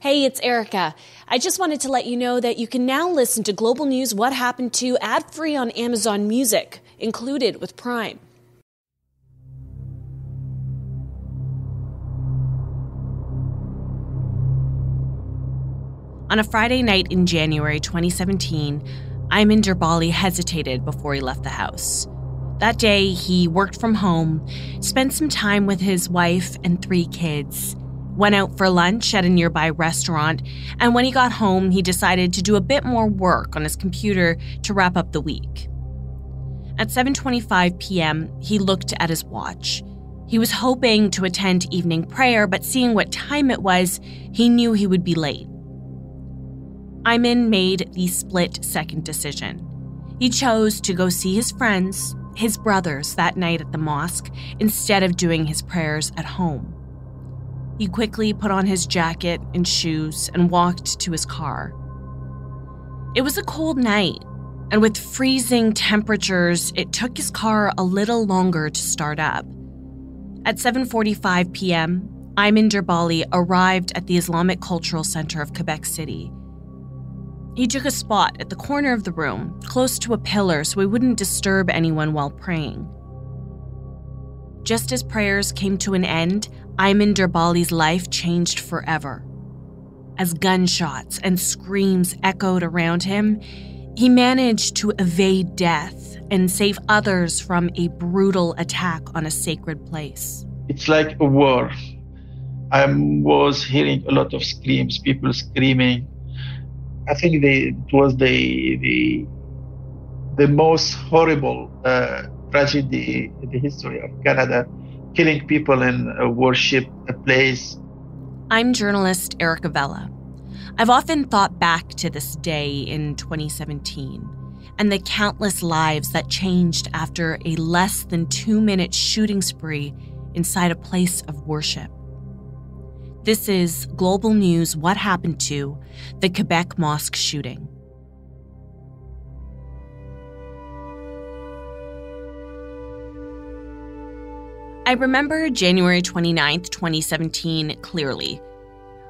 Hey, it's Erica. I just wanted to let you know that you can now listen to Global News What Happened To ad-free on Amazon Music, included with Prime. On a Friday night in January 2017, Aymen Derbali hesitated before he left the house. That day, he worked from home, spent some time with his wife and 3 kids, went out for lunch at a nearby restaurant, and when he got home, he decided to do a bit more work on his computer to wrap up the week. At 7:25 p.m., he looked at his watch. He was hoping to attend evening prayer, but seeing what time it was, he knew he would be late. Aymen made the split-second decision. He chose to go see his friends, his brothers, that night at the mosque, instead of doing his prayers at home. He quickly put on his jacket and shoes and walked to his car. It was a cold night, and with freezing temperatures, it took his car a little longer to start up. At 7:45 p.m., Aymen Derbali arrived at the Islamic Cultural Center of Quebec City. He took a spot at the corner of the room, close to a pillar so he wouldn't disturb anyone while praying. Just as prayers came to an end, Aymen Derbali's life changed forever. As gunshots and screams echoed around him, he managed to evade death and save others from a brutal attack on a sacred place. It's like a war. I was hearing a lot of screams, people screaming. I think it was the most horrible tragedy in the history of Canada, killing people in a worship place. I'm journalist Erica Vella. I've often thought back to this day in 2017 and the countless lives that changed after a less than 2-minute shooting spree inside a place of worship. This is Global News What Happened To the Quebec Mosque shooting. I remember January 29th, 2017 clearly.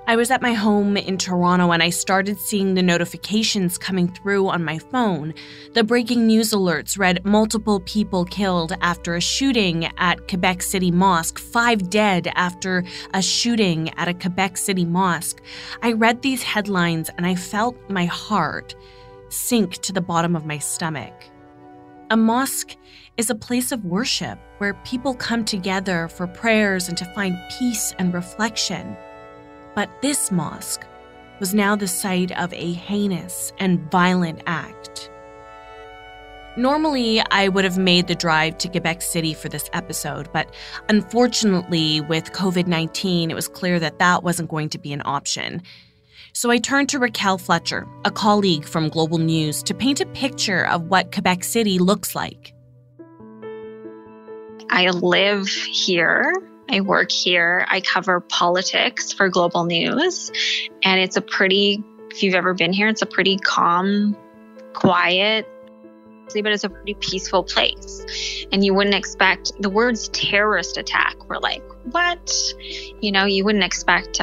I was at my home in Toronto and I started seeing the notifications coming through on my phone. The breaking news alerts read multiple people killed after a shooting at Quebec City Mosque, 5 dead after a shooting at a Quebec City mosque. I read these headlines and I felt my heart sink to the bottom of my stomach. A mosque is a place of worship where people come together for prayers and to find peace and reflection. But this mosque was now the site of a heinous and violent act. Normally, I would have made the drive to Quebec City for this episode, but unfortunately, with COVID-19, it was clear that that wasn't going to be an option. So I turned to Raquel Fletcher, a colleague from Global News, to paint a picture of what Quebec City looks like. I live here. I work here. I cover politics for Global News. And it's if you've ever been here, it's a pretty calm, quiet, but it's a pretty peaceful place. And you wouldn't expect the words terrorist attack were like, what? You wouldn't expect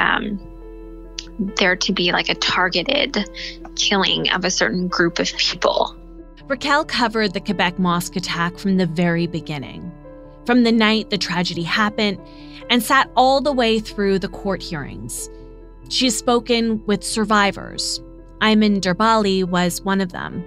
there to be like a targeted killing of a certain group of people. Raquel covered the Quebec Mosque attack from the very beginning. From the night the tragedy happened, and sat all the way through the court hearings. She has spoken with survivors. Aymen Derbali was one of them.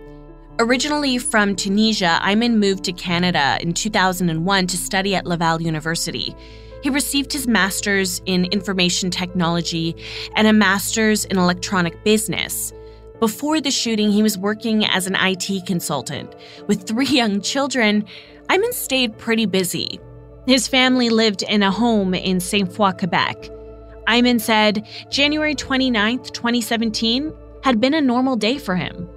Originally from Tunisia, Aymen moved to Canada in 2001 to study at Laval University. He received his master's in information technology and a master's in electronic business. Before the shooting, he was working as an IT consultant. With 3 young children, Aymen stayed pretty busy. His family lived in a home in Sainte Foy, Quebec. Aymen said January 29th, 2017 had been a normal day for him.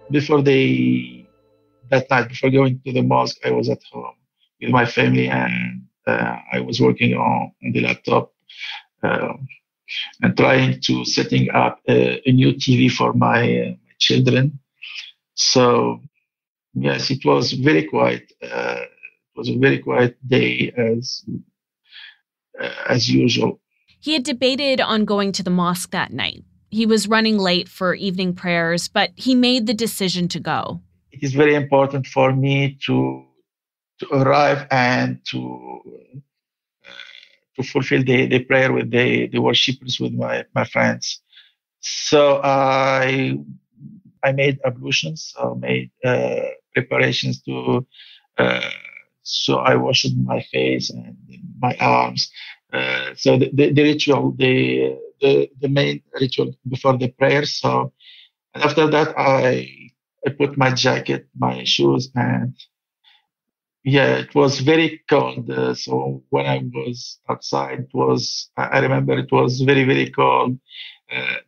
That night, before going to the mosque, I was at home with my family and I was working on the laptop and trying to setting up a new TV for my children. So, yes, it was very quiet. It was a very quiet day as usual. He had debated on going to the mosque that night. He was running late for evening prayers, but he made the decision to go. It is very important for me to arrive and to fulfill the prayer with the worshippers, with my friends. So I made ablutions, so made preparations to. So I washed my face and my arms. So the ritual, the main ritual before the prayer. So and after that, I put my jacket, my shoes, and yeah, it was very cold. So when I was outside, I remember it was very, very cold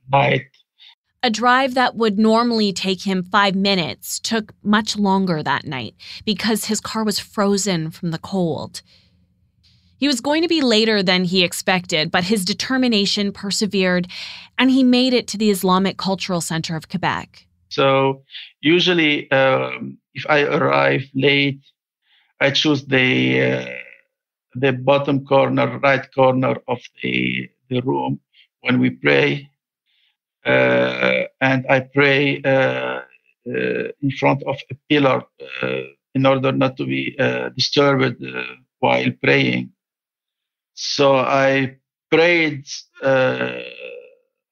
night. A drive that would normally take him 5 minutes took much longer that night because his car was frozen from the cold. He was going to be later than he expected, but his determination persevered, and he made it to the Islamic Cultural Center of Quebec. So usually, if I arrive late, I choose the bottom corner, right corner of the room when we pray. And I pray in front of a pillar in order not to be disturbed while praying. So I prayed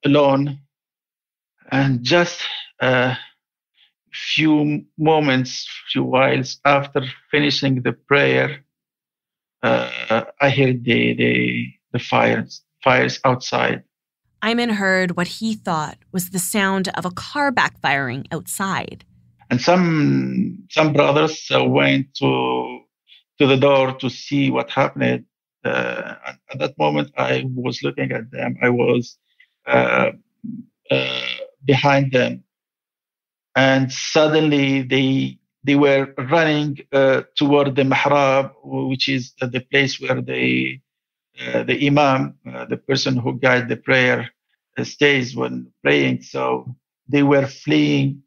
alone, and just a few whiles after finishing the prayer, I heard the fires outside. Aymen heard what he thought was the sound of a car backfiring outside. And some brothers went to the door to see what happened. At that moment, I was looking at them. I was behind them, and suddenly they were running toward the mihrab, which is the place where the imam, the person who guides the prayer, stays when praying. So they were fleeing.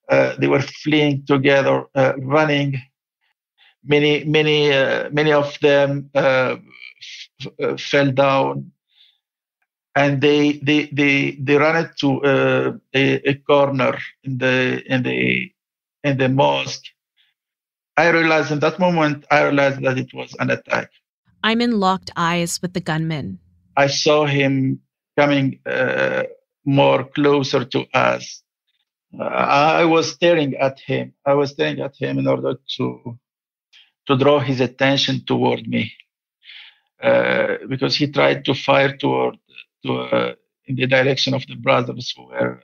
They were fleeing together, running. Many of them fell down, and they ran it to a corner in the mosque. I realized in that moment, that it was an attack. Aymen locked eyes with the gunman. I saw him coming more closer to us. I was staring at him. In order to draw his attention toward me, because he tried to fire in the direction of the brothers who were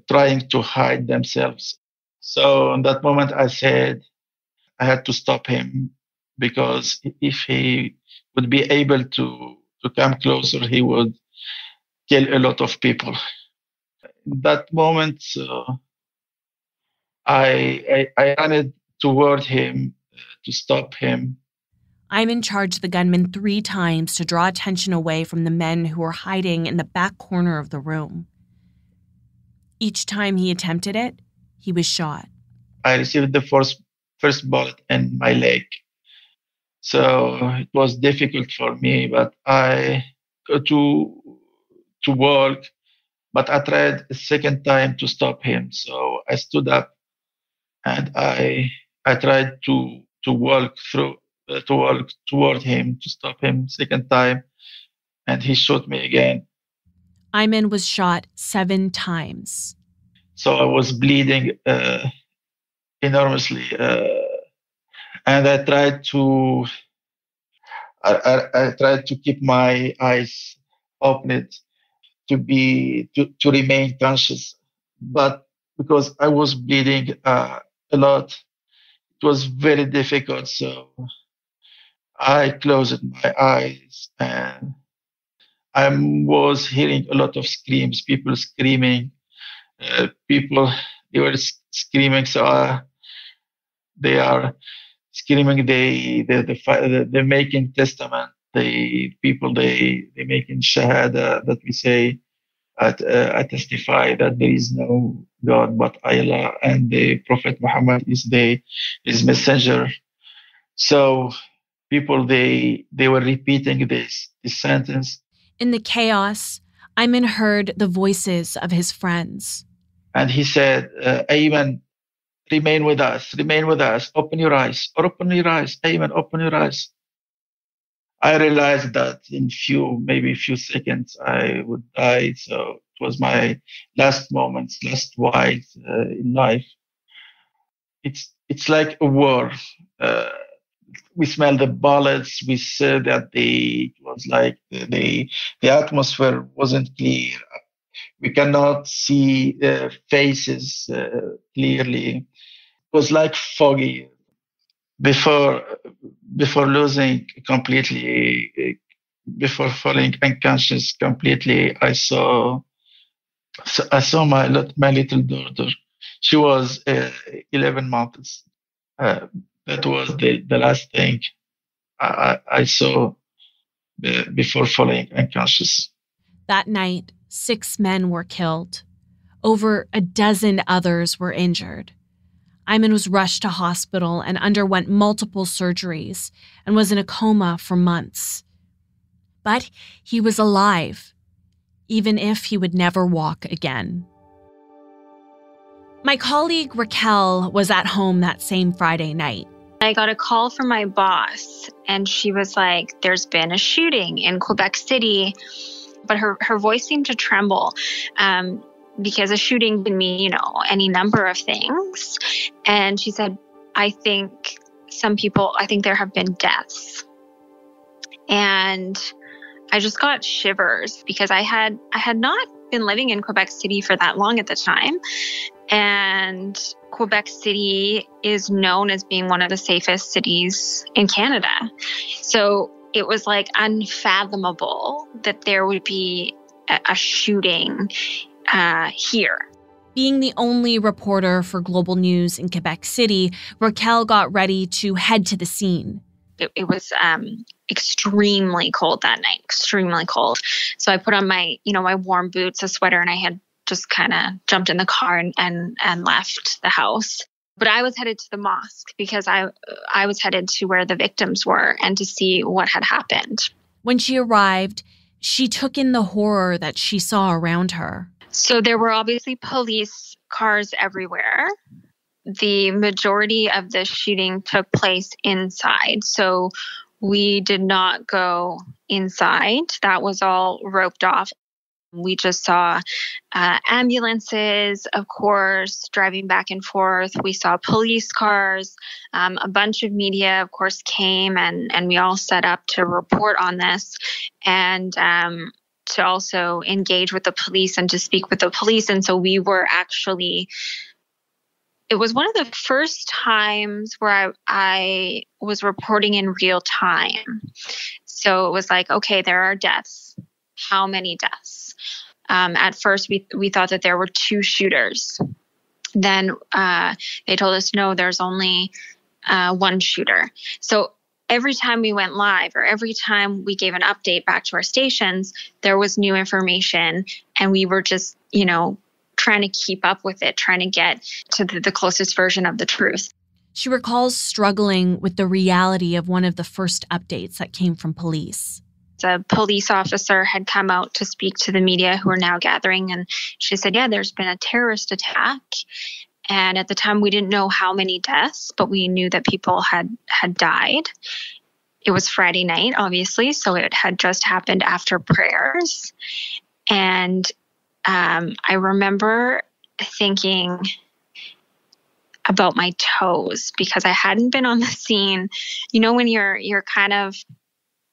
trying to hide themselves. So in that moment, I said I had to stop him, because if he would be able to come closer, he would kill a lot of people. In that moment, I ran toward him to stop him. Aymen charged the gunman 3 times to draw attention away from the men who were hiding in the back corner of the room. Each time he attempted it, he was shot. I received the first bullet in my leg. So it was difficult for me, but I got to walk, but I tried a second time to stop him. So I stood up, and I tried to walk toward him to stop him second time, and he shot me again. Aymen was shot 7 times. So I was bleeding enormously, and I tried to keep my eyes open, to remain conscious, but because I was bleeding a lot, it was very difficult. So I closed my eyes, and I was hearing a lot of screams, people screaming, they were screaming. So they are screaming, they making testament, the people they making shahada, that we say, I testify that there is no God but Allah, and the Prophet Muhammad is his messenger. So people they were repeating this sentence. In the chaos, Aymen heard the voices of his friends. And he said, Aymen, remain with us, open your eyes, Aymen, open your eyes. I realized that in maybe a few seconds, I would die. So it was my last moments, last while in life. It's like a war. We smell the bullets. We said that it was like the atmosphere wasn't clear. We cannot see faces clearly. It was like foggy. Before losing completely, before falling unconscious completely, I saw my little daughter. She was 11 months. That was the last thing I saw before falling unconscious. That night, 6 men were killed. Over a dozen others were injured. Aymen was rushed to hospital and underwent multiple surgeries and was in a coma for months. But he was alive, even if he would never walk again. My colleague Raquel was at home that same Friday night. I got a call from my boss, and she was like, there's been a shooting in Quebec City. But her voice seemed to tremble because a shooting can mean, any number of things. And she said, I think there have been deaths. And I just got shivers because I had not been living in Quebec City for that long at the time. And Quebec City is known as being one of the safest cities in Canada. So it was like unfathomable that there would be a shooting here. Being the only reporter for Global News in Quebec City, Raquel got ready to head to the scene. It was extremely cold that night, extremely cold. So I put on my warm boots, a sweater, and I had just kind of jumped in the car and left the house. But I was headed to the mosque because I was headed to where the victims were and to see what had happened. When she arrived, she took in the horror that she saw around her. So there were obviously police cars everywhere. The majority of the shooting took place inside. So we did not go inside. That was all roped off. We just saw ambulances, of course, driving back and forth. We saw police cars. A bunch of media, of course, came and we all set up to report on this and to also engage with the police and to speak with the police. And so we were it was one of the first times where I was reporting in real time. So it was like, okay, there are deaths. How many deaths? At first, we thought that there were 2 shooters. Then they told us, no, there's only 1 shooter. So every time we went live or every time we gave an update back to our stations, there was new information. And we were just, trying to keep up with it, trying to get to the closest version of the truth. She recalls struggling with the reality of one of the first updates that came from police. A police officer had come out to speak to the media who were now gathering. And she said, yeah, there's been a terrorist attack. And at the time, we didn't know how many deaths, but we knew that people had died. It was Friday night, obviously, so it had just happened after prayers. And I remember thinking about my toes because I hadn't been on the scene. When you're kind of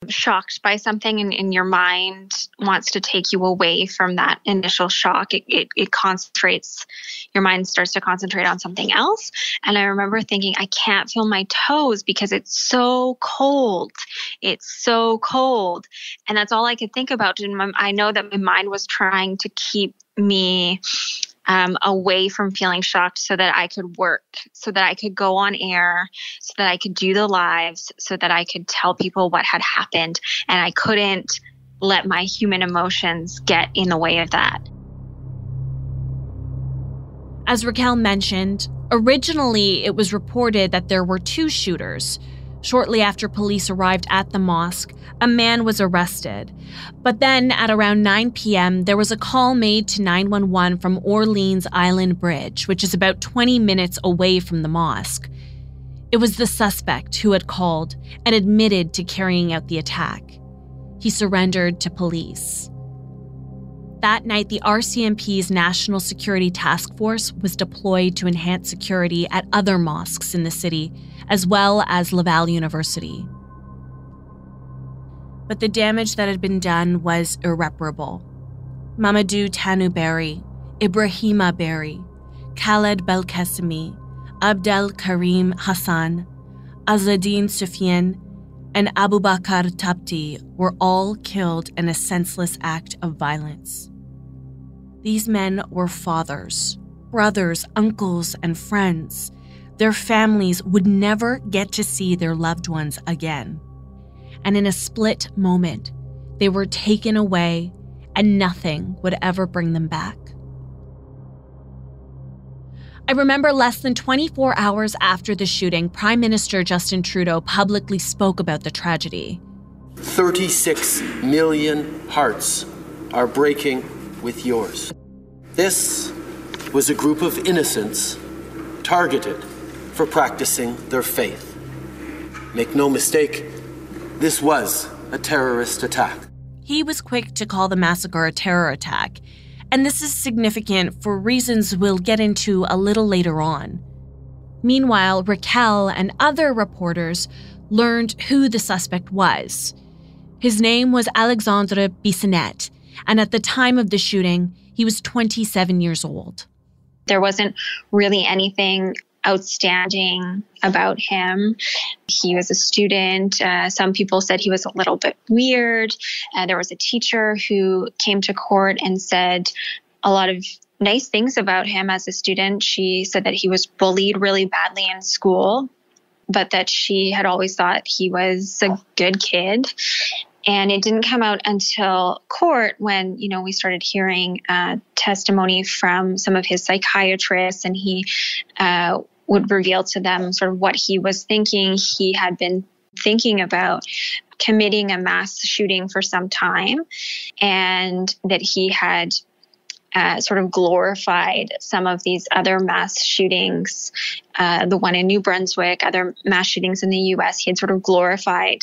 shocked by something and your mind wants to take you away from that initial shock, it concentrates, your mind starts to concentrate on something else. And I remember thinking, I can't feel my toes because it's so cold. It's so cold. And that's all I could think about. And I know that my mind was trying to keep me away from feeling shocked so that I could work, so that I could go on air, so that I could do the lives, so that I could tell people what had happened. And I couldn't let my human emotions get in the way of that. As Raquel mentioned, originally it was reported that there were 2 shooters. Shortly after police arrived at the mosque, a man was arrested. But then at around 9 p.m., there was a call made to 911 from Orleans Island Bridge, which is about 20 minutes away from the mosque. It was the suspect who had called and admitted to carrying out the attack. He surrendered to police. That night, the RCMP's National Security Task Force was deployed to enhance security at other mosques in the city, as well as Laval University. But the damage that had been done was irreparable. Mamadou Tanu Berry, Ibrahima Berry, Khaled Belkacemi, Abdel Karim Hassan, Azadine Soufiane, and Abubakar Tapti were all killed in a senseless act of violence. These men were fathers, brothers, uncles, and friends. Their families would never get to see their loved ones again. And in a split moment, they were taken away and nothing would ever bring them back. I remember less than 24 hours after the shooting, Prime Minister Justin Trudeau publicly spoke about the tragedy. 36 million hearts are breaking with yours. This was a group of innocents targeted for practicing their faith. Make no mistake, this was a terrorist attack. He was quick to call the massacre a terror attack, and this is significant for reasons we'll get into a little later on. Meanwhile, Raquel and other reporters learned who the suspect was. His name was Alexandre Bissonnette, and at the time of the shooting, he was 27 years old. There wasn't really anything outstanding about him. He was a student. Some people said he was a little bit weird. There was a teacher who came to court and said a lot of nice things about him as a student. She said that he was bullied really badly in school, but that she had always thought he was a good kid. And it didn't come out until court when, we started hearing testimony from some of his psychiatrists, and he would reveal to them sort of what he was thinking. He had been thinking about committing a mass shooting for some time, and that he had sort of glorified some of these other mass shootings, the one in New Brunswick, other mass shootings in the U.S. He had sort of glorified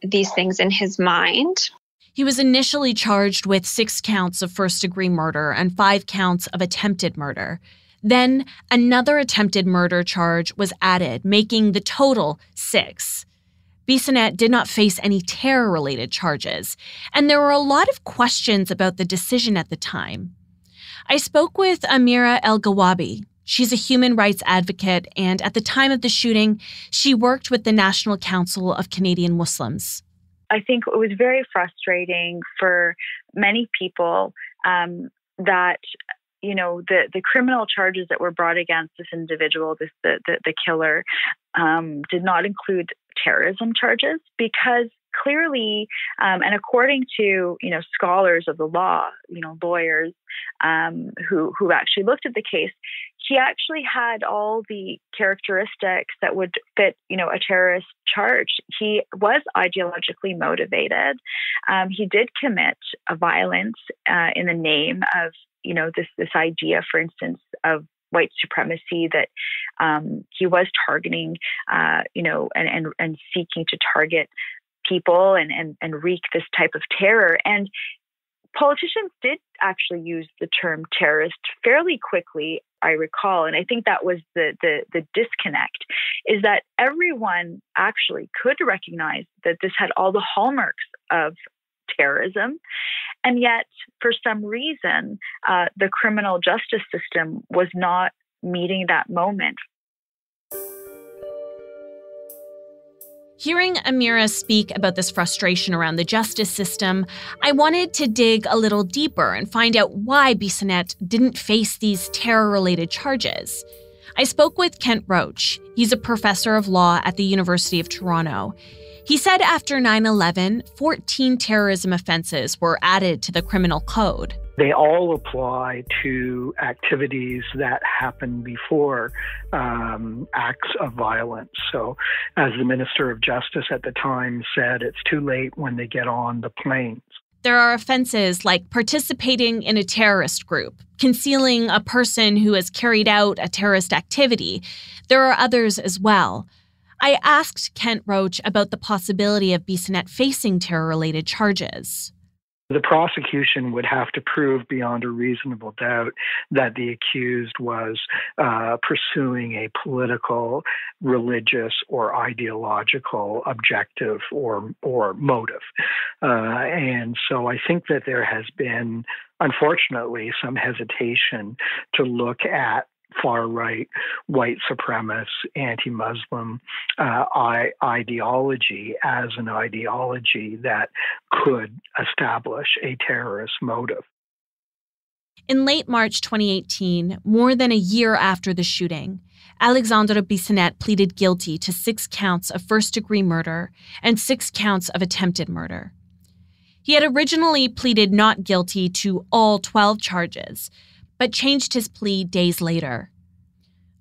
these things in his mind. He was initially charged with 6 counts of first-degree murder and 5 counts of attempted murder. Then another attempted murder charge was added, making the total 6. Bissonnette did not face any terror-related charges, and there were a lot of questions about the decision at the time. I spoke with Amira El-Gawabi. She's a human rights advocate, and at the time of the shooting, she worked with the National Council of Canadian Muslims. I think it was very frustrating for many people that, the criminal charges that were brought against this individual, the killer, did not include terrorism charges, because clearly, and according to, scholars of the law, lawyers who actually looked at the case, he actually had all the characteristics that would fit, a terrorist charge. He was ideologically motivated. He did commit a violence in the name of, this idea, for instance, of white supremacy, that he was targeting, and seeking to target people and wreak this type of terror. And politicians did actually use the term terrorist fairly quickly, I recall. And I think that was the disconnect, is that everyone actually could recognize that this had all the hallmarks of terrorism. And yet, for some reason, the criminal justice system was not meeting that moment. Hearing Amira speak about this frustration around the justice system, I wanted to dig a little deeper and find out why Bissonnette didn't face these terror-related charges. I spoke with Kent Roach. He's a professor of law at the University of Toronto. He said after 9/11, 14 terrorism offenses were added to the criminal code. They all apply to activities that happened before acts of violence. So as the Minister of Justice at the time said, it's too late when they get on the planes. There are offenses like participating in a terrorist group, concealing a person who has carried out a terrorist activity. There are others as well. I asked Kent Roach about the possibility of Bissonnette facing terror-related charges. The prosecution would have to prove beyond a reasonable doubt that the accused was pursuing a political, religious, or ideological objective or motive. And so I think that there has been, unfortunately, some hesitation to look at far-right, white supremacist, anti-Muslim ideology as an ideology that could establish a terrorist motive. In late March 2018, more than a year after the shooting, Alexandre Bissonnette pleaded guilty to 6 counts of first-degree murder and 6 counts of attempted murder. He had originally pleaded not guilty to all 12 charges, but changed his plea days later.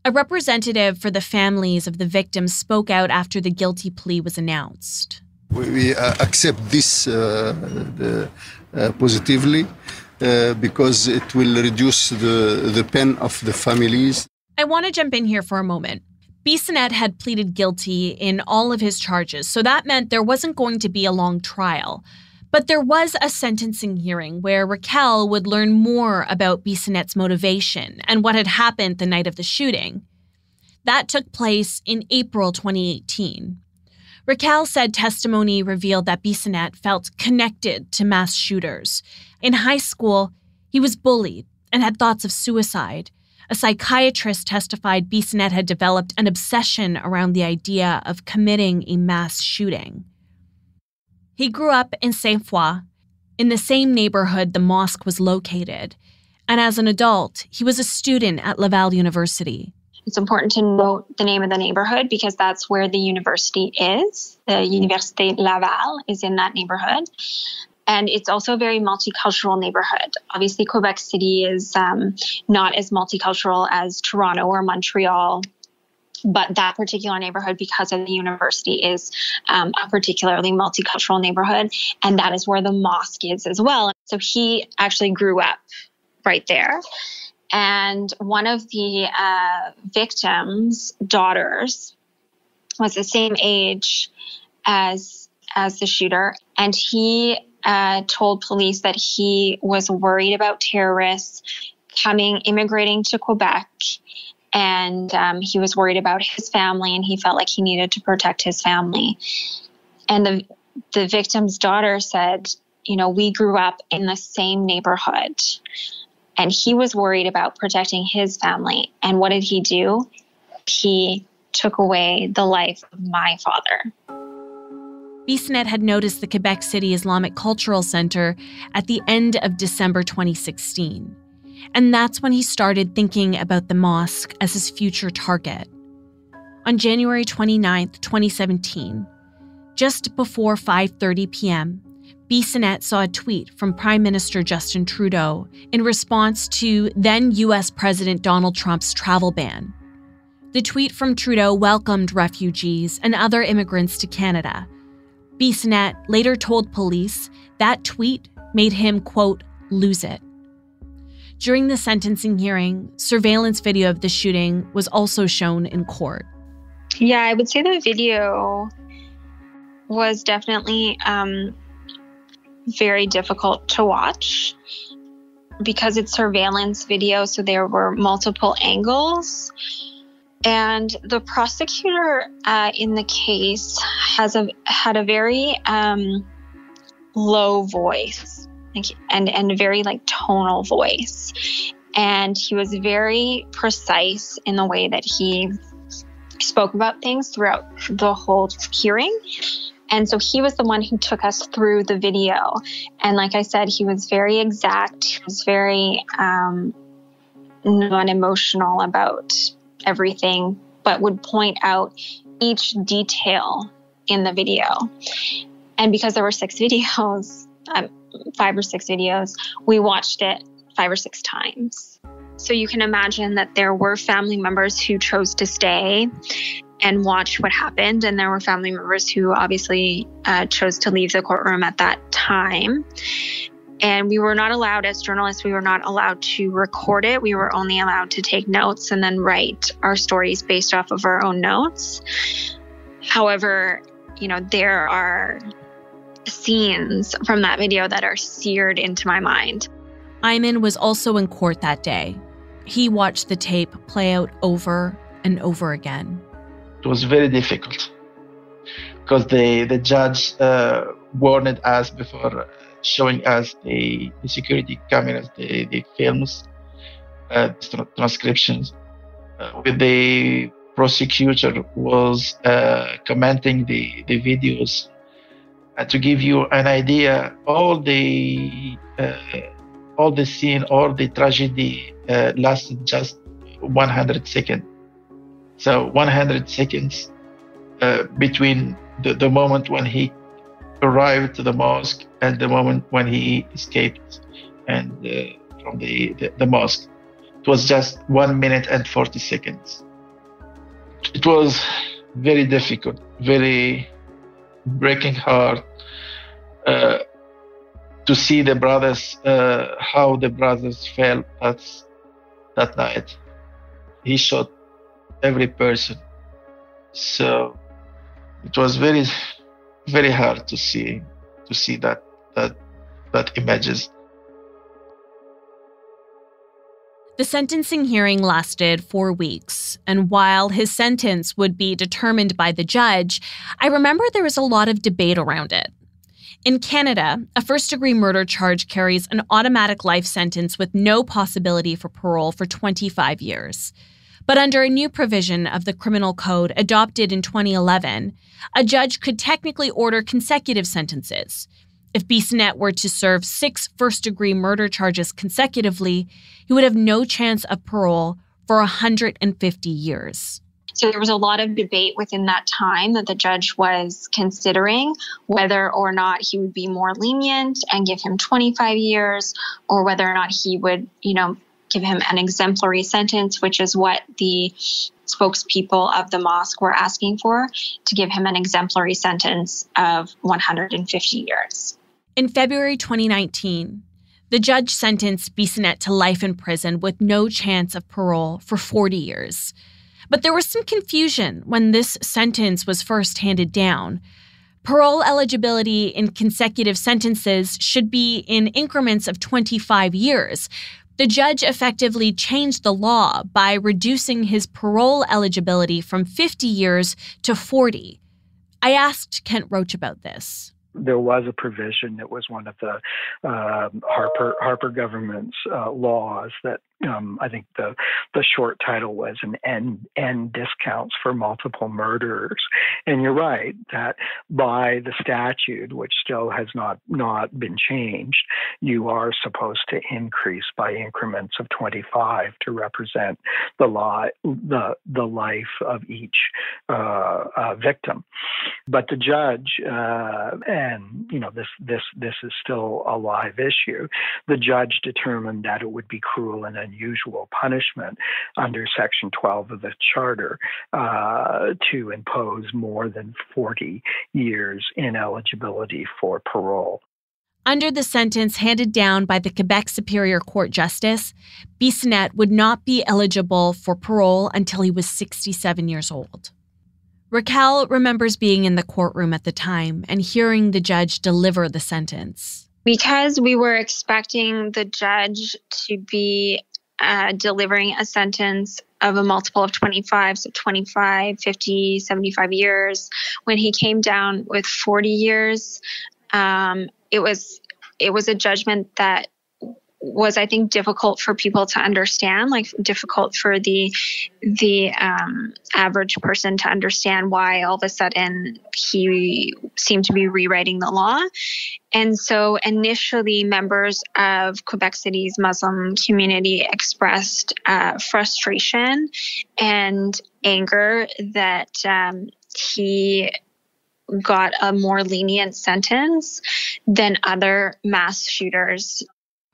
A representative for the families of the victims spoke out after the guilty plea was announced. We accept this positively because it will reduce the pain of the families. I want to jump in here for a moment. Bissonnette had pleaded guilty in all of his charges, so that meant there wasn't going to be a long trial. But there was a sentencing hearing where Raquel would learn more about Bissonnette's motivation and what had happened the night of the shooting. That took place in April 2018. Raquel said testimony revealed that Bissonnette felt connected to mass shooters. In high school, he was bullied and had thoughts of suicide. A psychiatrist testified Bissonnette had developed an obsession around the idea of committing a mass shooting. He grew up in Sainte Foy, in the same neighborhood the mosque was located, and as an adult, he was a student at Laval University. It's important to note the name of the neighborhood because that's where the university is. The Université Laval is in that neighborhood. And it's also a very multicultural neighborhood. Obviously, Quebec City is not as multicultural as Toronto or Montreal. But that particular neighborhood, because of the university, is a particularly multicultural neighborhood. And that is where the mosque is as well. So he actually grew up right there. And one of the victims' daughters was the same age as the shooter. And he told police that he was worried about terrorists immigrating to Quebec. And he was worried about his family, and he felt like he needed to protect his family. And the victim's daughter said, you know, we grew up in the same neighborhood, and he was worried about protecting his family. And what did he do? He took away the life of my father. Bissonnette had noticed the Quebec City Islamic Cultural Center at the end of December 2016. And that's when he started thinking about the mosque as his future target. On January 29, 2017, just before 5:30 p.m., Bissonnette saw a tweet from Prime Minister Justin Trudeau in response to then U.S. President Donald Trump's travel ban. The tweet from Trudeau welcomed refugees and other immigrants to Canada. Bissonnette later told police that tweet made him, quote, lose it. During the sentencing hearing, surveillance video of the shooting was also shown in court. Yeah, I would say the video was definitely very difficult to watch because it's surveillance video, so there were multiple angles. And the prosecutor in the case had a very low voice. And a very tonal voice. And he was very precise in the way that he spoke about things throughout the whole hearing. And so he was the one who took us through the video. And like I said, he was very exact. He was very non-emotional about everything, but would point out each detail in the video. And because there were 6 videos, 5 or 6 videos. We watched it 5 or 6 times. So you can imagine that there were family members who chose to stay and watch what happened. And there were family members who obviously chose to leave the courtroom at that time. And we were not allowed, as journalists, we were not allowed to record it. We were only allowed to take notes and then write our stories based off of our own notes. However, there are scenes from that video that are seared into my mind. Aymen was also in court that day. He watched the tape play out over and over again. It was very difficult because the judge warned us before showing us the security cameras, the films, transcriptions. With the prosecutor was commenting the videos. To give you an idea, all the scene, all the tragedy lasted just 100 seconds. So 100 seconds between the moment when he arrived to the mosque and the moment when he escaped and from the mosque. It was just 1 minute and 40 seconds. It was very difficult, very breaking heart to see the brothers, how the brothers felt that night. He shot every person. So it was very, very hard to see that images. The sentencing hearing lasted 4 weeks, and while his sentence would be determined by the judge, I remember there was a lot of debate around it. In Canada, a first-degree murder charge carries an automatic life sentence with no possibility for parole for 25 years. But under a new provision of the Criminal Code adopted in 2011, a judge could technically order consecutive sentences. If Bissonnette were to serve 6 first-degree murder charges consecutively, he would have no chance of parole for 150 years. So there was a lot of debate within that time that the judge was considering whether or not he would be more lenient and give him 25 years, or whether or not he would, give him an exemplary sentence, which is what the spokespeople of the mosque were asking for, to give him an exemplary sentence of 150 years. In February 2019, the judge sentenced Bissonnette to life in prison with no chance of parole for 40 years. But there was some confusion when this sentence was first handed down. Parole eligibility in consecutive sentences should be in increments of 25 years. The judge effectively changed the law by reducing his parole eligibility from 50 years to 40. I asked Kent Roach about this. There was a provision that was one of the Harper government's laws that I think the short title was an end discounts for multiple murderers. And you're right that by the statute, which still has not been changed, you are supposed to increase by increments of 25 to represent the life of each victim. But the judge, and this is still a live issue, the judge determined that it would be cruel and unusual punishment under Section 12 of the Charter to impose more than 40 years ineligibility for parole. Under the sentence handed down by the Quebec Superior Court Justice, Bissonnette would not be eligible for parole until he was 67 years old. Raquel remembers being in the courtroom at the time and hearing the judge deliver the sentence. Because we were expecting the judge to be delivering a sentence of a multiple of 25, so 25, 50, 75 years, when he came down with 40 years, it was a judgment that was, I think, difficult for people to understand, like difficult for the average person to understand why all of a sudden he seemed to be rewriting the law. And so initially members of Quebec City's Muslim community expressed frustration and anger that he got a more lenient sentence than other mass shooters.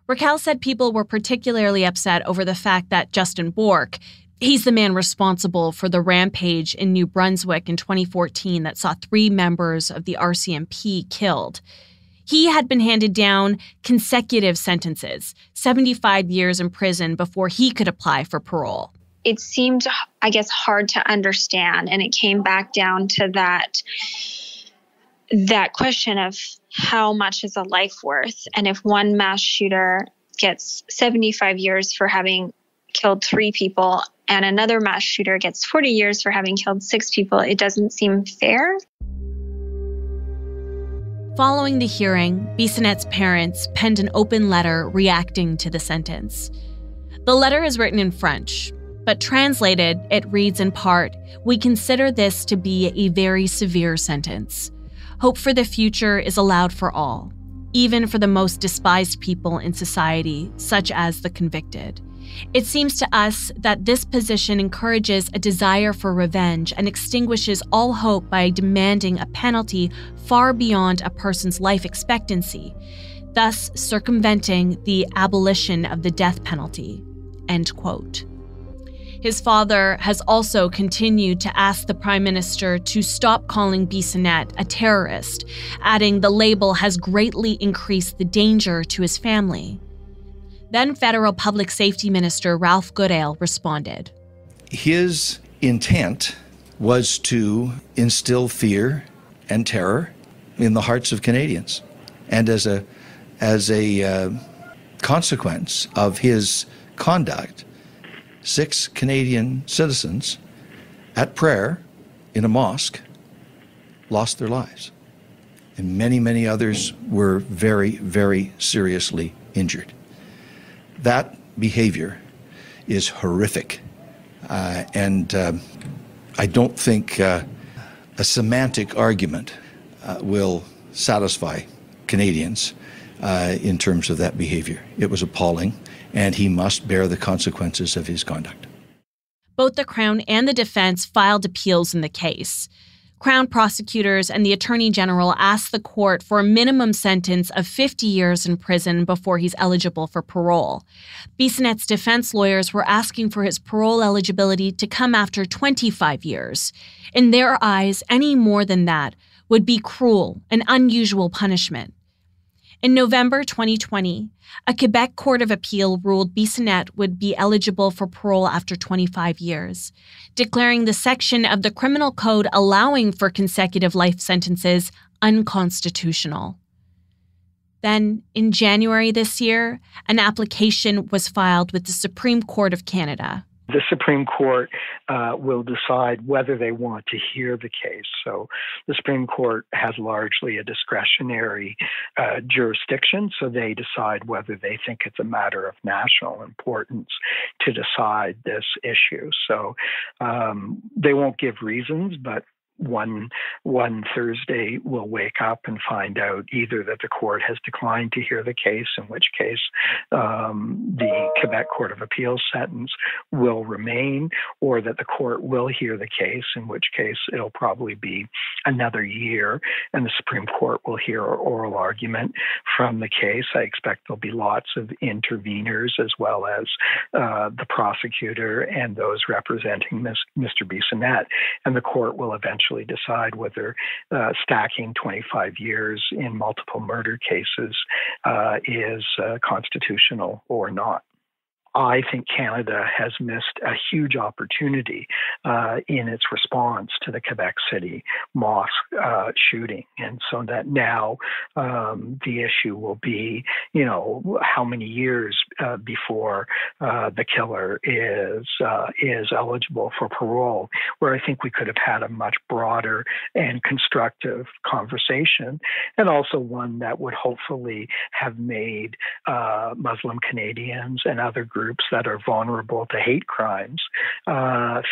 Raquel said people were particularly upset over the fact that Justin Bourque, he's the man responsible for the rampage in New Brunswick in 2014 that saw 3 members of the RCMP killed. He had been handed down consecutive sentences, 75 years in prison before he could apply for parole. It seemed, I guess, hard to understand. And it came back down to that question of how much is a life worth? And if one mass shooter gets 75 years for having killed 3 people and another mass shooter gets 40 years for having killed 6 people, it doesn't seem fair. Following the hearing, Bissonnette's parents penned an open letter reacting to the sentence. The letter is written in French, but translated, it reads in part, "We consider this to be a very severe sentence. Hope for the future is allowed for all, even for the most despised people in society, such as the convicted. It seems to us that this position encourages a desire for revenge and extinguishes all hope by demanding a penalty far beyond a person's life expectancy, thus circumventing the abolition of the death penalty." End quote. His father has also continued to ask the Prime Minister to stop calling Bissonnette a terrorist, adding the label has greatly increased the danger to his family. Then Federal Public Safety Minister Ralph Goodale responded. His intent was to instill fear and terror in the hearts of Canadians. And as a consequence of his conduct, 6 Canadian citizens at prayer in a mosque lost their lives. And many, many others were very, very seriously injured. That behavior is horrific. And I don't think a semantic argument will satisfy Canadians in terms of that behavior. It was appalling, and he must bear the consequences of his conduct. Both the Crown and the defense filed appeals in the case. Crown prosecutors and the Attorney General asked the court for a minimum sentence of 50 years in prison before he's eligible for parole. Bissonnette's defense lawyers were asking for his parole eligibility to come after 25 years. In their eyes, any more than that would be cruel and unusual punishment. In November 2020, a Quebec Court of Appeal ruled Bissonnette would be eligible for parole after 25 years, declaring the section of the Criminal Code allowing for consecutive life sentences unconstitutional. Then, in January this year, an application was filed with the Supreme Court of Canada. The Supreme Court will decide whether they want to hear the case. So the Supreme Court has largely a discretionary jurisdiction, so they decide whether they think it's a matter of national importance to decide this issue. So they won't give reasons, but one Thursday we'll wake up and find out either that the court has declined to hear the case, in which case the Quebec Court of Appeals sentence will remain, or that the court will hear the case, in which case it'll probably be another year, and the Supreme Court will hear an oral argument from the case. I expect there'll be lots of interveners, as well as the prosecutor and those representing Mr. Bissonnette, and the court will eventually decide whether stacking 25 years in multiple murder cases is constitutional or not. I think Canada has missed a huge opportunity in its response to the Quebec City mosque shooting. And so that now the issue will be, how many years before the killer is eligible for parole, where I think we could have had a much broader and constructive conversation, and also one that would hopefully have made Muslim Canadians and other groups that are vulnerable to hate crimes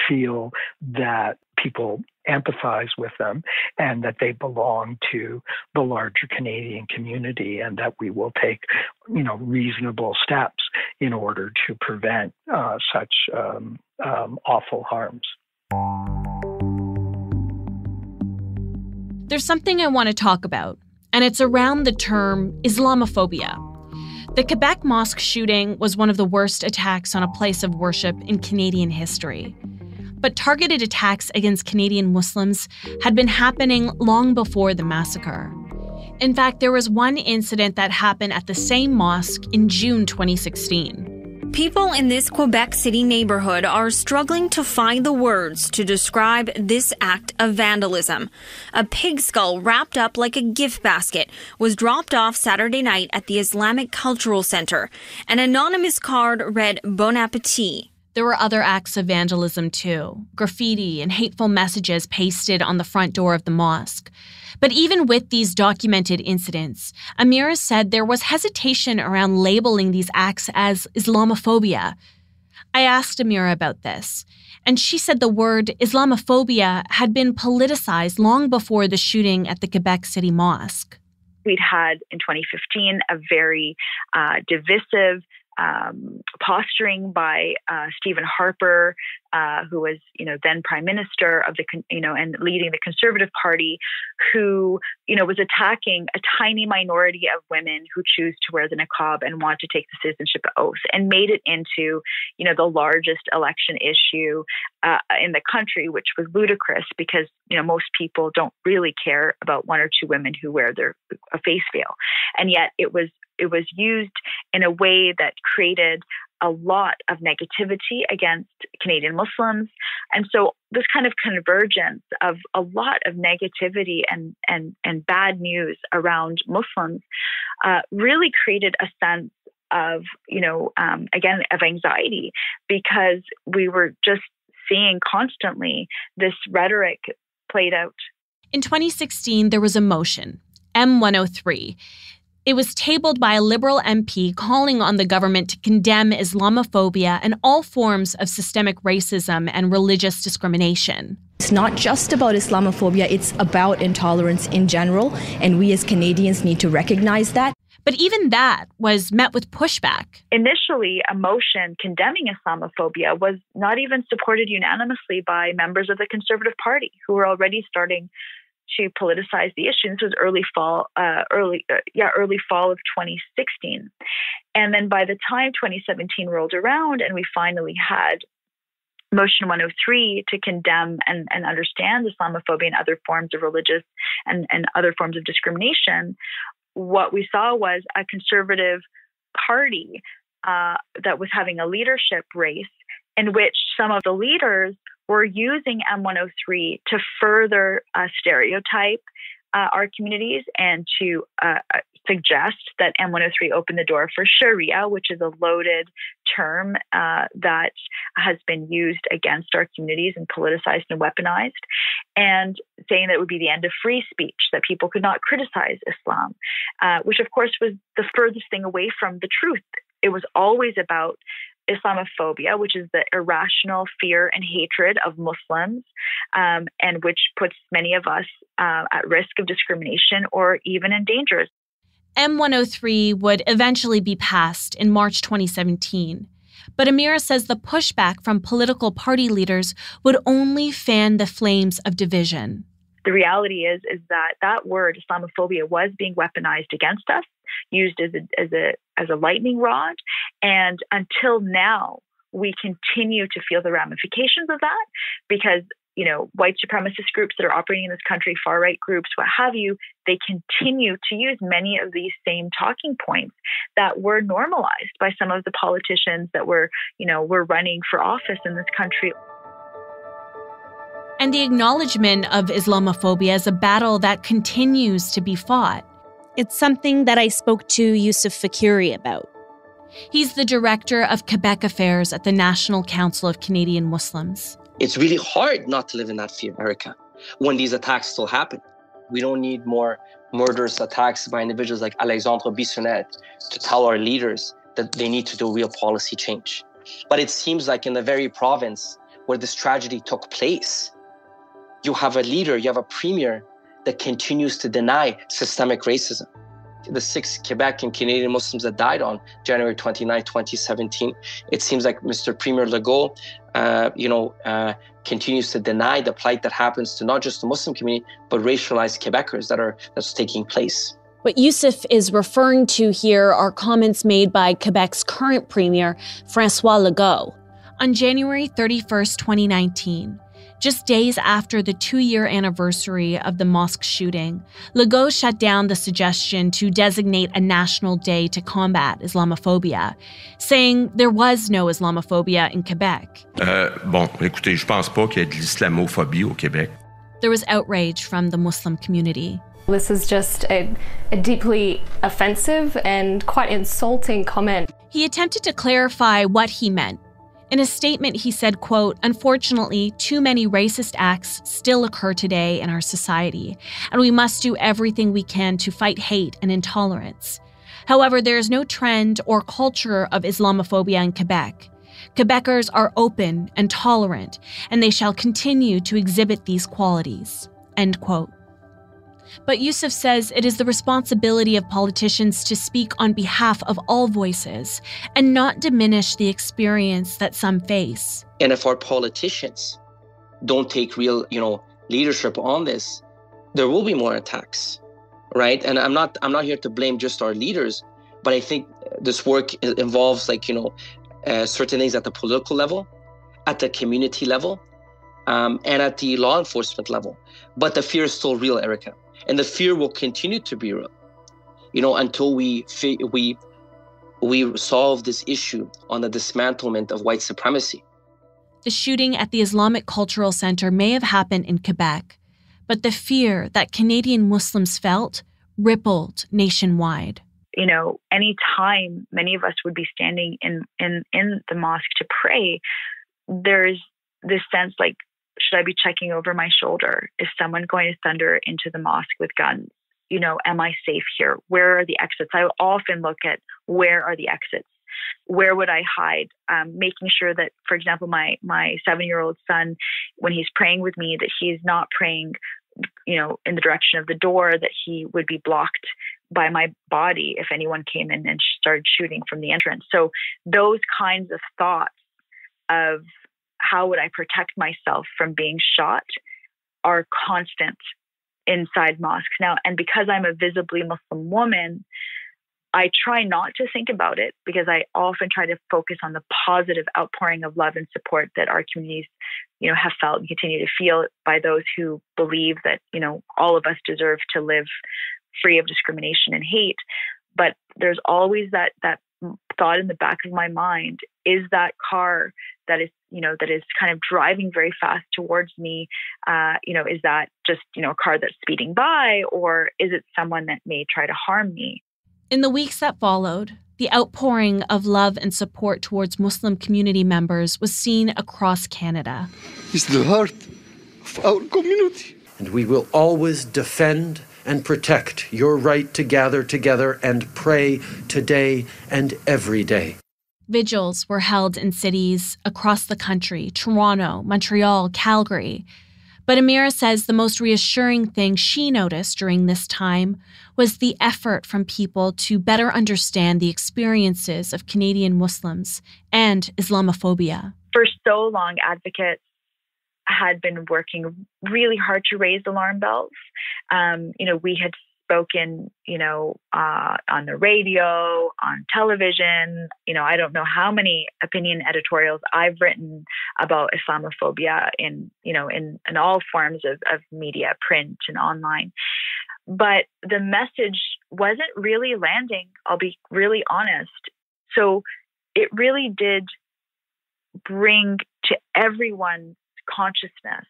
feel that people empathize with them and that they belong to the larger Canadian community, and that we will take, reasonable steps in order to prevent such awful harms. There's something I want to talk about, and it's around the term Islamophobia. The Quebec mosque shooting was one of the worst attacks on a place of worship in Canadian history. But targeted attacks against Canadian Muslims had been happening long before the massacre. In fact, there was one incident that happened at the same mosque in June 2016. People in this Quebec City neighborhood are struggling to find the words to describe this act of vandalism. A pig skull wrapped up like a gift basket was dropped off Saturday night at the Islamic Cultural Center. An anonymous card read Bon Appetit. There were other acts of vandalism too, graffiti and hateful messages pasted on the front door of the mosque. But even with these documented incidents, Amira said there was hesitation around labeling these acts as Islamophobia. I asked Amira about this, and she said the word Islamophobia had been politicized long before the shooting at the Quebec City Mosque. We'd had in 2015 a very divisive posturing by Stephen Harper, who was, then Prime Minister of the, and leading the Conservative Party, who, was attacking a tiny minority of women who choose to wear the niqab and want to take the citizenship oath, and made it into, the largest election issue in the country, which was ludicrous because, most people don't really care about one or two women who wear a face veil, and yet it was used in a way that created a lot of negativity against Canadian Muslims. And so this kind of convergence of a lot of negativity and bad news around Muslims really created a sense of, of anxiety, because we were just seeing constantly this rhetoric played out. In 2016, there was a motion, M103. It was tabled by a Liberal MP calling on the government to condemn Islamophobia and all forms of systemic racism and religious discrimination. It's not just about Islamophobia, it's about intolerance in general, and we as Canadians need to recognize that. But even that was met with pushback. Initially, a motion condemning Islamophobia was not even supported unanimously by members of the Conservative Party, who were already starting to politicize the issue. This was early fall of 2016. And then by the time 2017 rolled around and we finally had Motion 103 to condemn and understand Islamophobia and other forms of religious and other forms of discrimination, what we saw was a Conservative Party that was having a leadership race in which some of the leaders were using M103 to further stereotype our communities and to suggest that M103 opened the door for Sharia, which is a loaded term that has been used against our communities and politicized and weaponized, and saying that it would be the end of free speech, that people could not criticize Islam, which of course was the furthest thing away from the truth. It was always about Islamophobia, which is the irrational fear and hatred of Muslims, and which puts many of us at risk of discrimination or even in danger. M103 would eventually be passed in March 2017. But Amira says the pushback from political party leaders would only fan the flames of division. The reality is that word Islamophobia was being weaponized against us, used as a lightning rod, and until now we continue to feel the ramifications of that, because white supremacist groups that are operating in this country, far right groups, what have you, they continue to use many of these same talking points that were normalized by some of the politicians that were running for office in this country. And the acknowledgement of Islamophobia is a battle that continues to be fought. It's something that I spoke to Yusuf Fakiri about. He's the director of Quebec Affairs at the National Council of Canadian Muslims. It's really hard not to live in that fear, Erica, when these attacks still happen. We don't need more murderous attacks by individuals like Alexandre Bissonnette to tell our leaders that they need to do real policy change. But it seems like in the very province where this tragedy took place, you have a leader, you have a premier that continues to deny systemic racism. the 6 Quebec and Canadian Muslims that died on January 29, 2017, it seems like Mr. Premier Legault, continues to deny the plight that happens to not just the Muslim community, but racialized Quebecers that's taking place. What Yusuf is referring to here are comments made by Quebec's current premier, François Legault. On January 31st, 2019, just days after the 2-year anniversary of the Mosque shooting, Legault shut down the suggestion to designate a national day to combat Islamophobia, saying there was no Islamophobia in Quebec. Écoutez, je pense pas qu'il y ait de l'islamophobie au Québec. There was outrage from the Muslim community. This is just a deeply offensive and quite insulting comment. He attempted to clarify what he meant. In a statement, he said, quote, "Unfortunately, too many racist acts still occur today in our society, and we must do everything we can to fight hate and intolerance. However, there is no trend or culture of Islamophobia in Quebec. Quebecers are open and tolerant, and they shall continue to exhibit these qualities," end quote. But Yusuf says it is the responsibility of politicians to speak on behalf of all voices and not diminish the experience that some face. And if our politicians don't take real, leadership on this, there will be more attacks, right? And I'm not here to blame just our leaders, but I think this work involves certain things at the political level, at the community level, and at the law enforcement level. But the fear is still real, Erica. And the fear will continue to be real, until we solve this issue on the dismantlement of white supremacy. The shooting at the Islamic Cultural Center may have happened in Quebec, but the fear that Canadian Muslims felt rippled nationwide. Any time many of us would be standing in the mosque to pray, there's this sense like, should I be checking over my shoulder? Is someone going to thunder into the mosque with guns? Am I safe here? Where are the exits? I often look at where are the exits? Where would I hide? Making sure that, for example, my 7-year-old son, when he's praying with me, that he's not praying, in the direction of the door, that he would be blocked by my body if anyone came in and started shooting from the entrance. So those kinds of thoughts of how would I protect myself from being shot are constant inside mosques now. And because I'm a visibly Muslim woman, I try not to think about it because I often try to focus on the positive outpouring of love and support that our communities, have felt and continue to feel by those who believe that, all of us deserve to live free of discrimination and hate. But there's always that thought in the back of my mind, is that car that is kind of driving very fast towards me, is that just, a car that's speeding by, or is it someone that may try to harm me? In the weeks that followed, the outpouring of love and support towards Muslim community members was seen across Canada. It's the heart of our community. And we will always defend and protect your right to gather together and pray today and every day. Vigils were held in cities across the country, Toronto, Montreal, Calgary. But Amira says the most reassuring thing she noticed during this time was the effort from people to better understand the experiences of Canadian Muslims and Islamophobia. For so long, advocates had been working really hard to raise alarm bells. We had spoken, on the radio, on television. I don't know how many opinion editorials I've written about Islamophobia in all forms of media, print and online. But the message wasn't really landing, I'll be really honest. So it really did bring to everyone's consciousness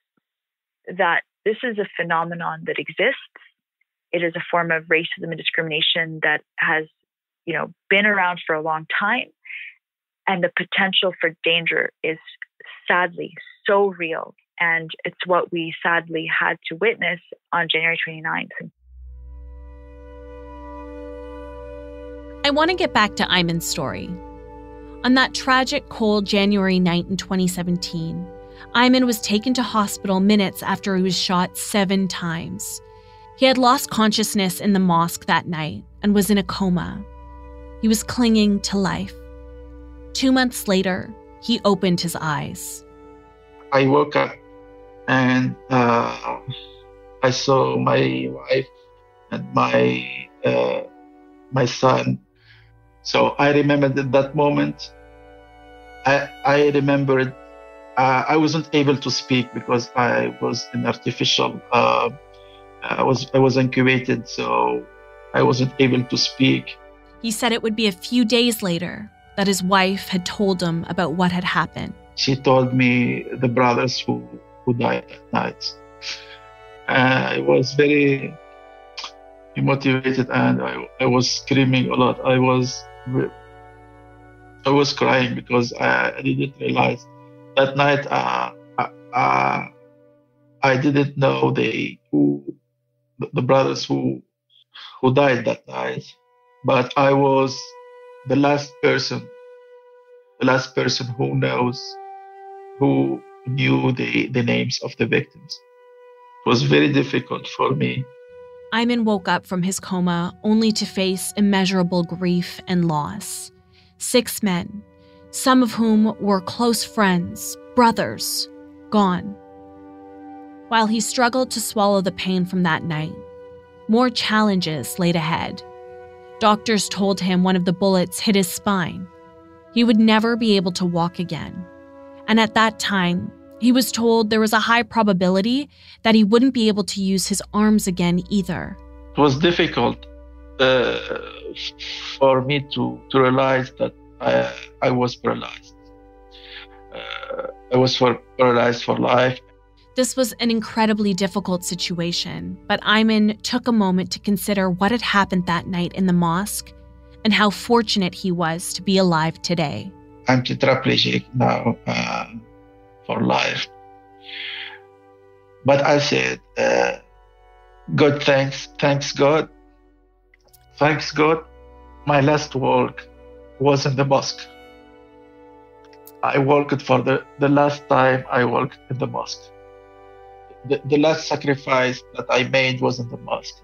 that this is a phenomenon that exists. It is a form of racism and discrimination that has, been around for a long time. And the potential for danger is sadly so real. And it's what we sadly had to witness on January 29th. I want to get back to Aymen's story. On that tragic, cold January night in 2017, Aymen was taken to hospital minutes after he was shot 7 times. He had lost consciousness in the mosque that night, and was in a coma. He was clinging to life. 2 months later, he opened his eyes. I woke up and I saw my wife and my son. So I remembered at that moment. I remembered I wasn't able to speak because I was in artificial. I was incubated, so I wasn't able to speak. He said it would be a few days later that his wife had told him about what had happened. She told me the brothers who died that night. I was very motivated and I was screaming a lot. I was crying because I didn't realize that night. I didn't know the brothers who died that night, but I was the last person who knew the names of the victims. It was very difficult for me. Aymen woke up from his coma only to face immeasurable grief and loss. 6 men, some of whom were close friends, brothers, gone. While he struggled to swallow the pain from that night, more challenges laid ahead. Doctors told him one of the bullets hit his spine. He would never be able to walk again. And at that time, he was told there was a high probability that he wouldn't be able to use his arms again either. It was difficult for me to realize that I was paralyzed. I was paralyzed for life. This was an incredibly difficult situation, but Aymen took a moment to consider what had happened that night in the mosque and how fortunate he was to be alive today. I'm tetraplegic now for life. But I said, God, thanks God. Thanks God, my last work was in the mosque. I worked for the last time I worked in the mosque. The last sacrifice that I made was in the mosque,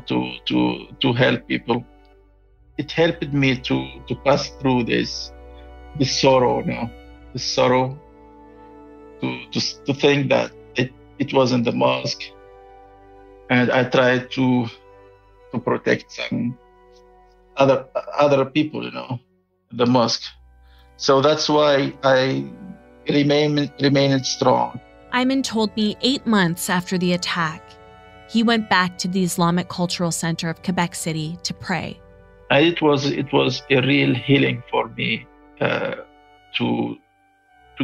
to help people. It helped me to pass through this sorrow this sorrow, to think that it was in the mosque, and I tried to protect some other people, in the mosque. So that's why I remained strong. Aymen told me 8 months after the attack, he went back to the Islamic Cultural Center of Quebec City to pray. And it was a real healing for me to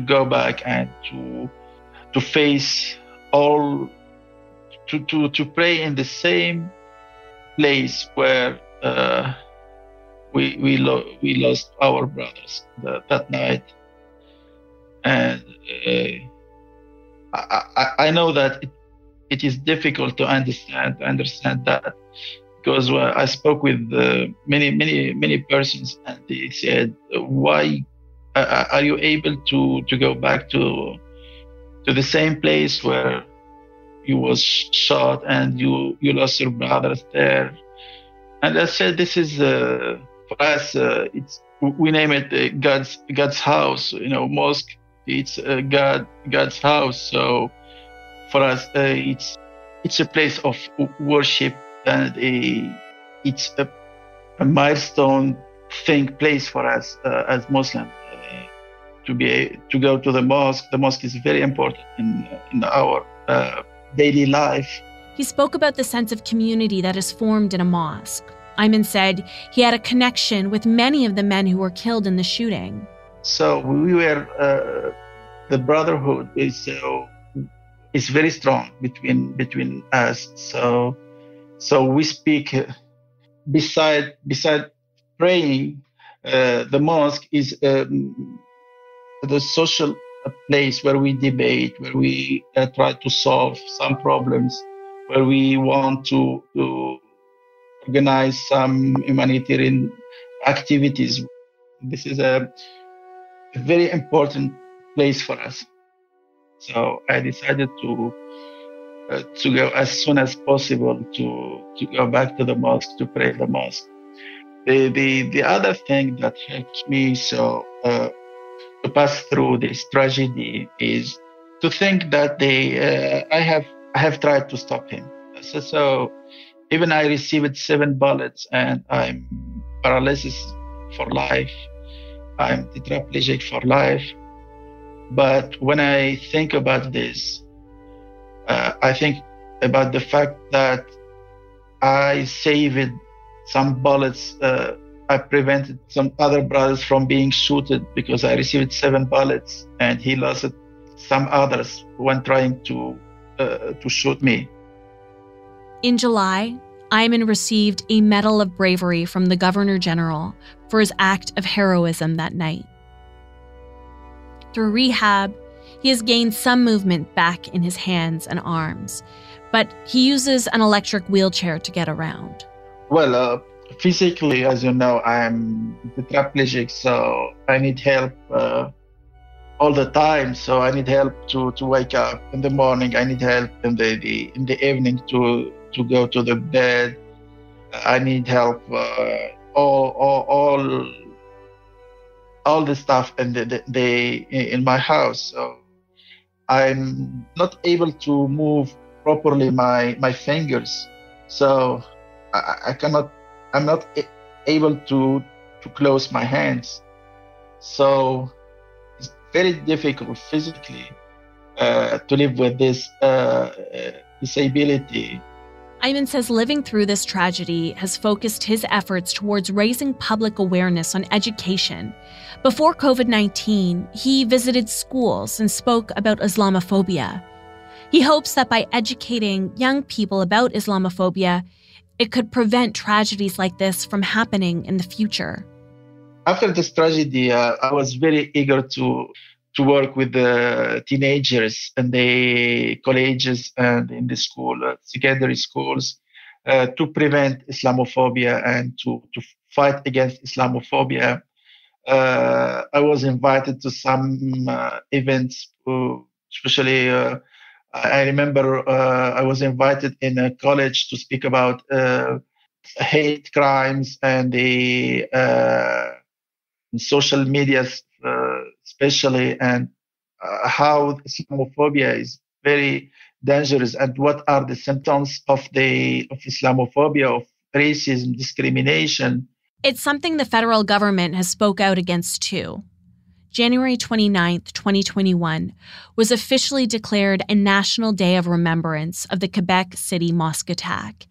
go back and to face all, to pray in the same place where we lost our brothers that night. And I know that it is difficult to understand that, because I spoke with many persons, and they said, why are you able to go back to the same place where you was shot and you lost your brothers there? And I said, this is for us, we name it God's house, mosque. It's God's house. So for us, it's a place of worship, and it's a milestone place for us as Muslims to go to the mosque. The mosque is very important in our daily life. He spoke about the sense of community that is formed in a mosque. Aymen said he had a connection with many of the men who were killed in the shooting. So we were, the brotherhood is very strong between us. So we speak, beside praying, the mosque is the social place where we debate, where we try to solve some problems, where we want to organize some humanitarian activities. This is a very important place for us. So I decided to to go as soon as possible to go back to the mosque, to pray the mosque. The other thing that helped me to pass through this tragedy is to think that I have tried to stop him. So even I received 7 bullets and I'm paralysis for life. I'm tetraplegic for life. But when I think about this, I think about the fact that I saved some bullets. I prevented some other brothers from being shooted because I received 7 bullets and he lost some others when trying to shoot me. In July, Aymen received a Medal of Bravery from the Governor General for his act of heroism that night. Through rehab, he has gained some movement back in his hands and arms, but he uses an electric wheelchair to get around. Well, physically, as you know, I'm tetraplegic, so I need help all the time. So I need help to wake up in the morning. I need help in the evening to go to the bed. I need help all the stuff in my house. So I'm not able to move properly my fingers. So I'm not able to close my hands. So it's very difficult physically to live with this disability. Aymen says living through this tragedy has focused his efforts towards raising public awareness on education. Before COVID-19, he visited schools and spoke about Islamophobia. He hopes that by educating young people about Islamophobia, it could prevent tragedies like this from happening in the future. After this tragedy, I was very eager to work with the teenagers in the colleges and in the school, secondary schools, to prevent Islamophobia and to fight against Islamophobia. I was invited to some events, especially I remember I was invited in a college to speak about hate crimes and the social media, especially, and how Islamophobia is very dangerous and what are the symptoms of Islamophobia, of racism, discrimination. It's something the federal government has spoke out against too. January 29th, 2021 was officially declared a National Day of Remembrance of the Quebec City mosque attack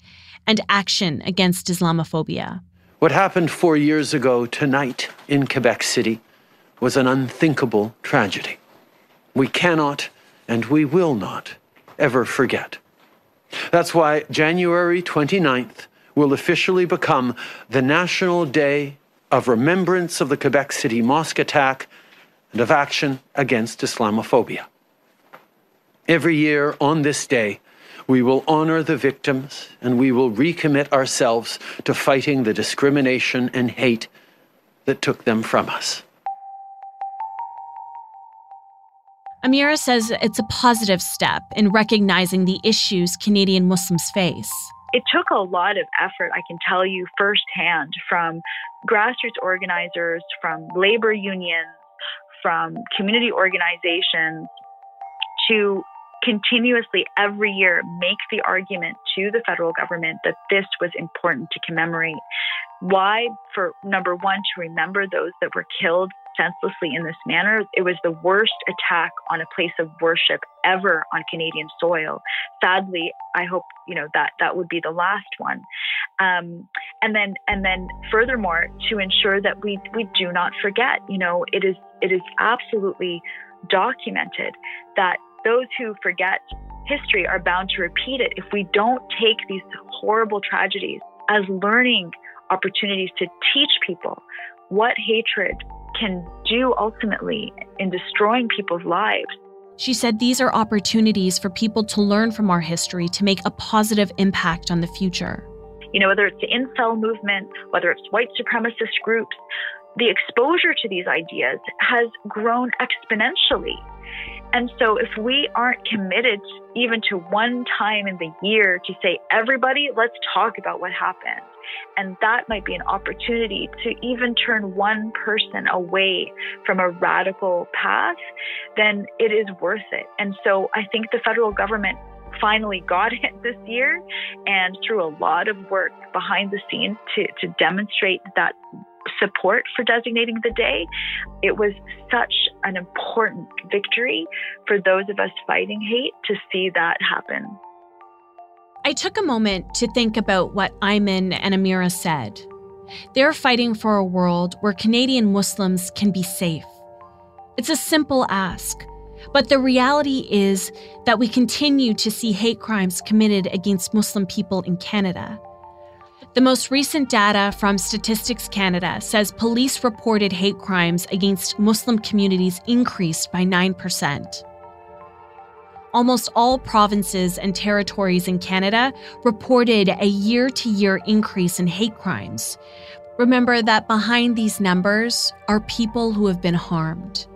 and action against Islamophobia. What happened 4 years ago tonight in Quebec City was an unthinkable tragedy. We cannot and we will not ever forget. That's why January 29th will officially become the National Day of Remembrance of the Quebec City mosque attack and of action against Islamophobia. Every year on this day, we will honor the victims and we will recommit ourselves to fighting the discrimination and hate that took them from us. Amira says it's a positive step in recognizing the issues Canadian Muslims face. It took a lot of effort, I can tell you firsthand, from grassroots organizers, from labor unions, from community organizations, to continuously every year make the argument to the federal government that this was important to commemorate. Why? For number one, to remember those that were killed senselessly in this manner. It was the worst attack on a place of worship ever on Canadian soil. Sadly, I hope that would be the last one. And then furthermore, to ensure that we do not forget. It is absolutely documented that those who forget history are bound to repeat it. If we don't take these horrible tragedies as learning opportunities to teach people what hatred can do ultimately in destroying people's lives. She said these are opportunities for people to learn from our history to make a positive impact on the future. Whether it's the incel movement, whether it's white supremacist groups, the exposure to these ideas has grown exponentially. And so if we aren't committed even to one time in the year to say, everybody, let's talk about what happened. And that might be an opportunity to even turn one person away from a radical path, then it is worth it. And so I think the federal government finally got it this year, and through a lot of work behind the scenes to demonstrate that support for designating the day, it was such an important victory for those of us fighting hate to see that happen. I took a moment to think about what Aymen and Amira said. They're fighting for a world where Canadian Muslims can be safe. It's a simple ask, but the reality is that we continue to see hate crimes committed against Muslim people in Canada. The most recent data from Statistics Canada says police-reported hate crimes against Muslim communities increased by 9%. Almost all provinces and territories in Canada reported a year-to-year increase in hate crimes. Remember that behind these numbers are people who have been harmed.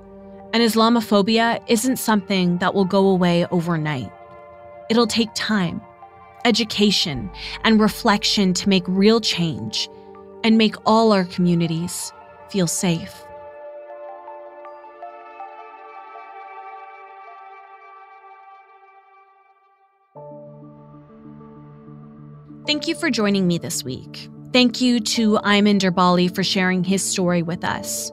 And Islamophobia isn't something that will go away overnight. It'll take time, education, and reflection to make real change and make all our communities feel safe. Thank you for joining me this week. Thank you to Aymen Derbali for sharing his story with us.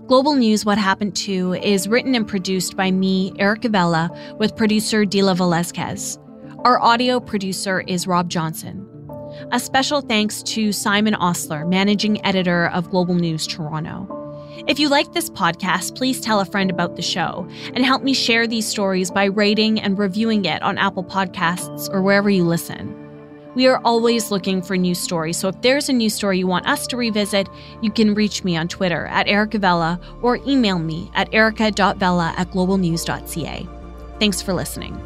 Global News What Happened To is written and produced by me, Erica Vella, with producer Dila Velazquez. Our audio producer is Rob Johnson. A special thanks to Simon Osler, managing editor of Global News Toronto. If you like this podcast, please tell a friend about the show and help me share these stories by rating and reviewing it on Apple Podcasts or wherever you listen. We are always looking for new stories, so if there's a new story you want us to revisit, you can reach me on Twitter at ericavella or email me at erica.vella@globalnews.ca. Thanks for listening.